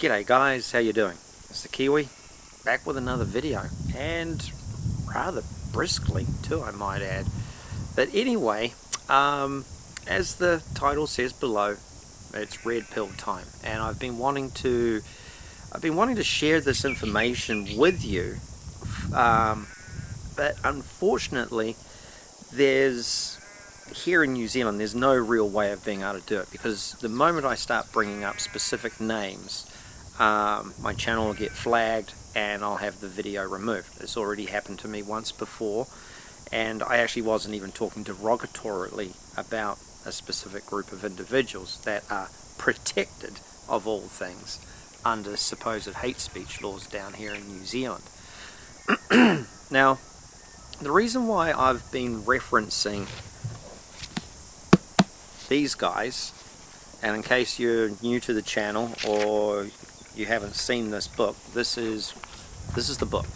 G'day guys, how you doing? It's the Kiwi, back with another video, and rather briskly too, I might add. But anyway, as the title says below, it's red pill time, and I've been wanting to share this information with you, but unfortunately, here in New Zealand, there's no real way of being able to do it, because the moment I start bringing up specific names, my channel will get flagged and I'll have the video removed. It's already happened to me once before, and I actually wasn't even talking derogatorily about a specific group of individuals that are protected, of all things, under supposed hate speech laws down here in New Zealand. Now, the reason why I've been referencing these guys, and in case you're new to the channel or you haven't seen this book, this is the book.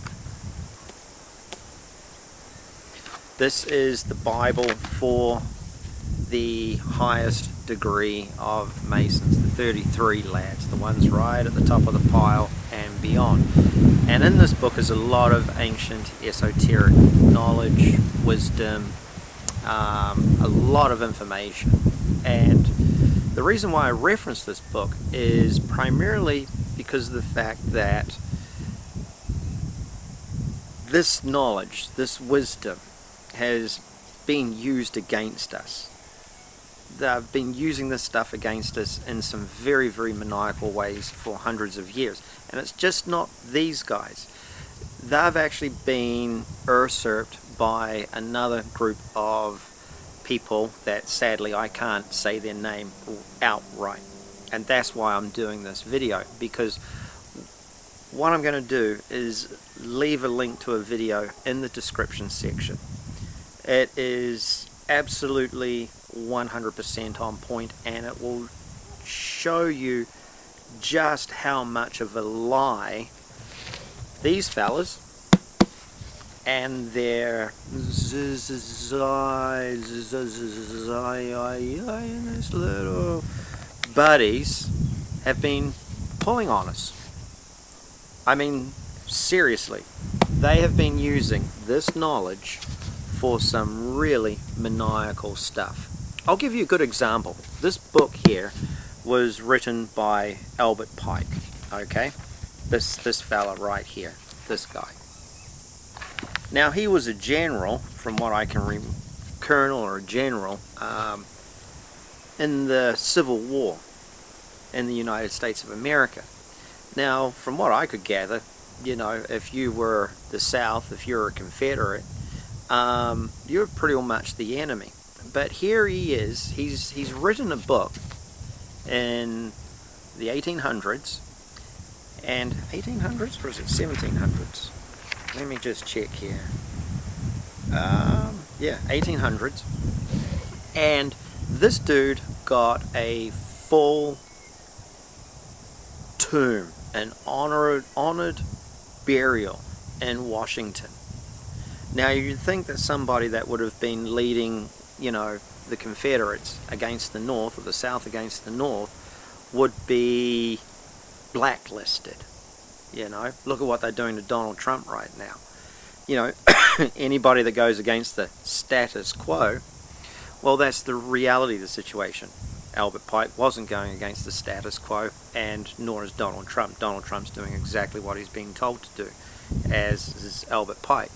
This is the Bible for the highest degree of Masons, the 33 lads, the ones right at the top of the pile and beyond. And in this book is a lot of ancient esoteric knowledge, wisdom, a lot of information. And the reason why I reference this book is primarily because of the fact that this knowledge, this wisdom, has been used against us. They've been using this stuff against us in some very, very maniacal ways for hundreds of years. And it's just not these guys. They've actually been usurped by another group of people that sadly I can't say their name outright. And that's why I'm doing this video, because what I'm going to do is leave a link to a video in the description section. It is absolutely 100% on point, and it will show you just how much of a lie these fellas and their little buddies have been pulling on us. I mean, seriously, they have been using this knowledge for some really maniacal stuff. I'll give you a good example. This book here was written by Albert Pike, okay? This fella right here, this guy. Now, he was a general, from what I can remember, colonel or a general, in the Civil War in the United States of America. Now, from what I could gather, you know, if you were the South, if you're a Confederate, you're pretty much the enemy. But here he is, he's written a book in the 1800s, and 1800s, or is it 1700s? Let me just check here. Yeah, 1800s. And this dude got a full tomb, an honored burial in Washington. Now, you'd think that somebody that would have been leading, you know, the Confederates against the North, or the South against the North, would be blacklisted. You know, look at what they're doing to Donald Trump right now. You know, anybody that goes against the status quo, well, that's the reality of the situation. Albert Pike wasn't going against the status quo, and nor is Donald Trump. Donald Trump's doing exactly what he's being told to do, as is Albert Pike.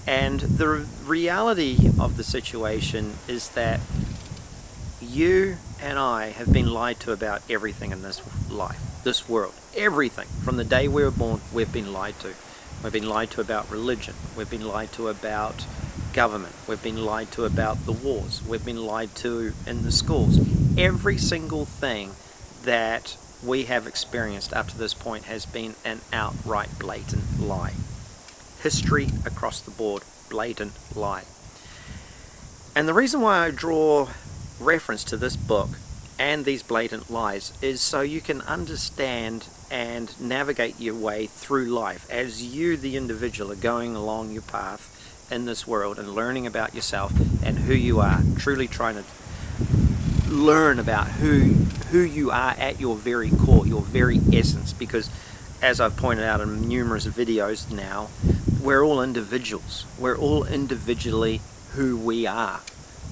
And the reality of the situation is that you and I have been lied to about everything in this life, this world. Everything. From the day we were born, we've been lied to. We've been lied to about religion. We've been lied to about government. We've been lied to about the wars. We've been lied to in the schools. Every single thing that we have experienced up to this point has been an outright blatant lie. History across the board, blatant lie. And the reason why I draw reference to this book and these blatant lies is so you can understand and navigate your way through life as you, the individual, are going along your path in this world and learning about yourself and who you are, truly trying to learn about who you are at your very core, your very essence, because as I've pointed out in numerous videos now, we're all individuals. We're all individually who we are.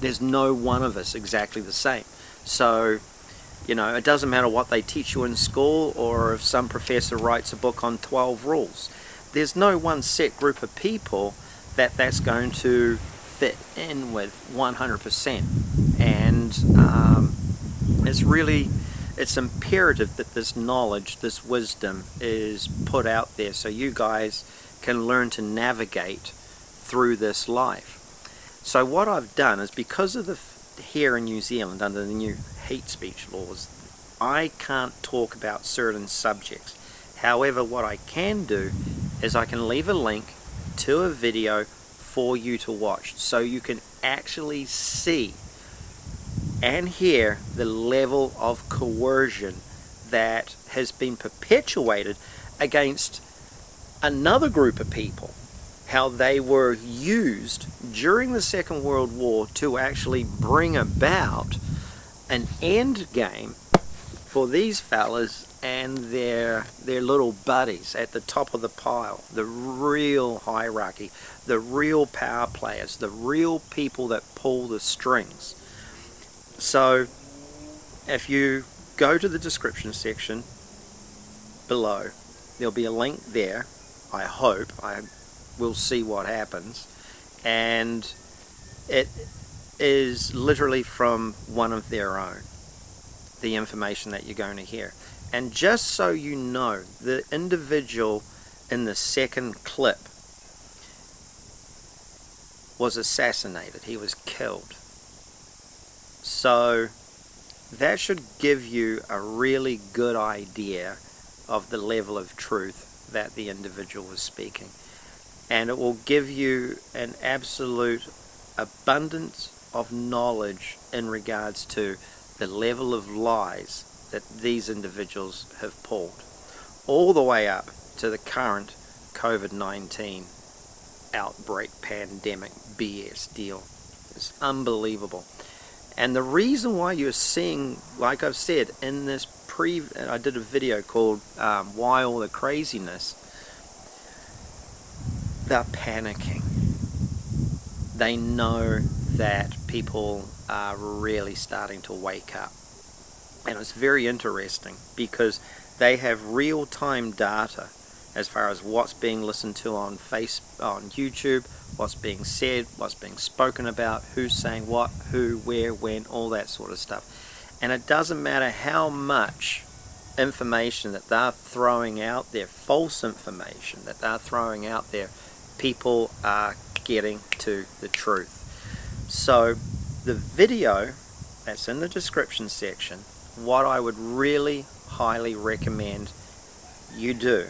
There's no one of us exactly the same. So, you know, it doesn't matter what they teach you in school, or if some professor writes a book on 12 rules. There's no one set group of people that's going to fit in with 100%. And it's imperative that this knowledge, this wisdom is put out there so you guys can learn to navigate through this life. So what I've done is, because of here in New Zealand under the new hate speech laws, I can't talk about certain subjects. However, what I can do is I can leave a link to a video for you to watch, so you can actually see and hear the level of coercion that has been perpetuated against another group of people, how they were used during the Second World War to actually bring about an end game for these fellas and their little buddies at the top of the pile, the real hierarchy, the real power players, the real people that pull the strings. So if you go to the description section below, there'll be a link there. I hope. I will see what happens. And it is literally from one of their own, the information that you're going to hear. And just so you know, the individual in the second clip was assassinated. He was killed. So that should give you a really good idea of the level of truth that the individual was speaking. And it will give you an absolute abundance of knowledge in regards to the level of lies that these individuals have pulled, all the way up to the current COVID-19 outbreak pandemic BS deal. It's unbelievable. And the reason why you're seeing, like I've said in this I did a video called Why All the Craziness, they're panicking. They know that people are really starting to wake up. And it's very interesting because they have real-time data as far as what's being listened to on YouTube, what's being said, what's being spoken about, who's saying what, who, where, when, all that sort of stuff. And it doesn't matter how much information that they're throwing out there, false information that they're throwing out there, people are getting to the truth. So the video that's in the description section, what I would really highly recommend you do,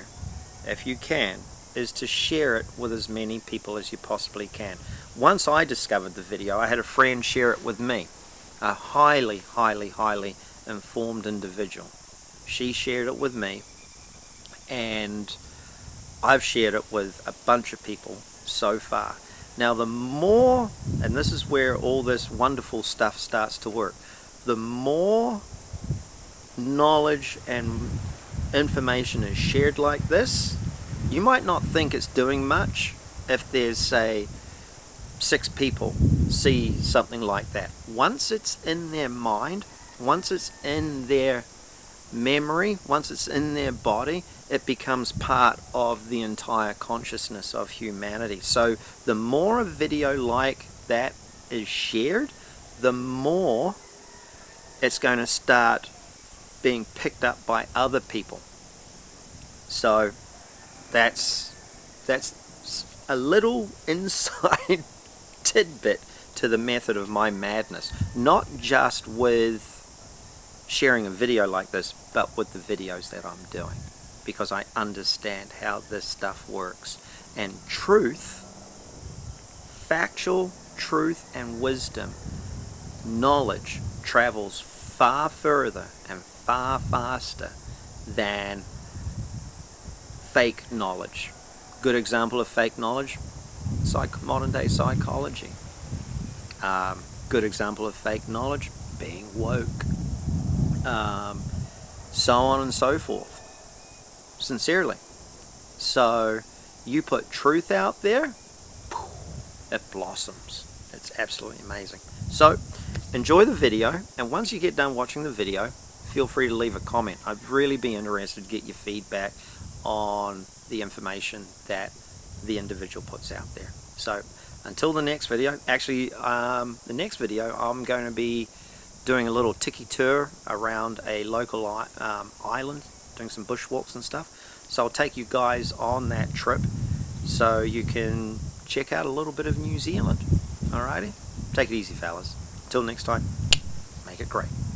if you can, is to share it with as many people as you possibly can. Once I discovered the video, I had a friend share it with me, a highly, highly, highly informed individual. She shared it with me, and I've shared it with a bunch of people so far. Now the more, and this is where all this wonderful stuff starts to work, the more knowledge and information is shared like this, you might not think it's doing much if there's, say, 6 people see something like that. Once it's in their mind, once it's in their memory, once it's in their body, it becomes part of the entire consciousness of humanity. So the more a video like that is shared, the more it's going to start being picked up by other people. So that's a little inside tidbit to the method of my madness, not just with sharing a video like this, but with the videos that I'm doing, because I understand how this stuff works. And truth, factual truth and wisdom, knowledge travels far further and far faster than fake knowledge. Good example of fake knowledge, modern day psychology. Good example of fake knowledge, being woke, so on and so forth. Sincerely. So you put truth out there, it blossoms. It's absolutely amazing. So enjoy the video, and once you get done watching the video, feel free to leave a comment. I'd really be interested to get your feedback on the information that the individual puts out there. So until the next video, actually the next video I'm going to be doing a little tiki tour around a local island, doing some bushwalks and stuff. So I'll take you guys on that trip so you can check out a little bit of New Zealand. Alrighty? Take it easy, fellas. Until next time, make it great.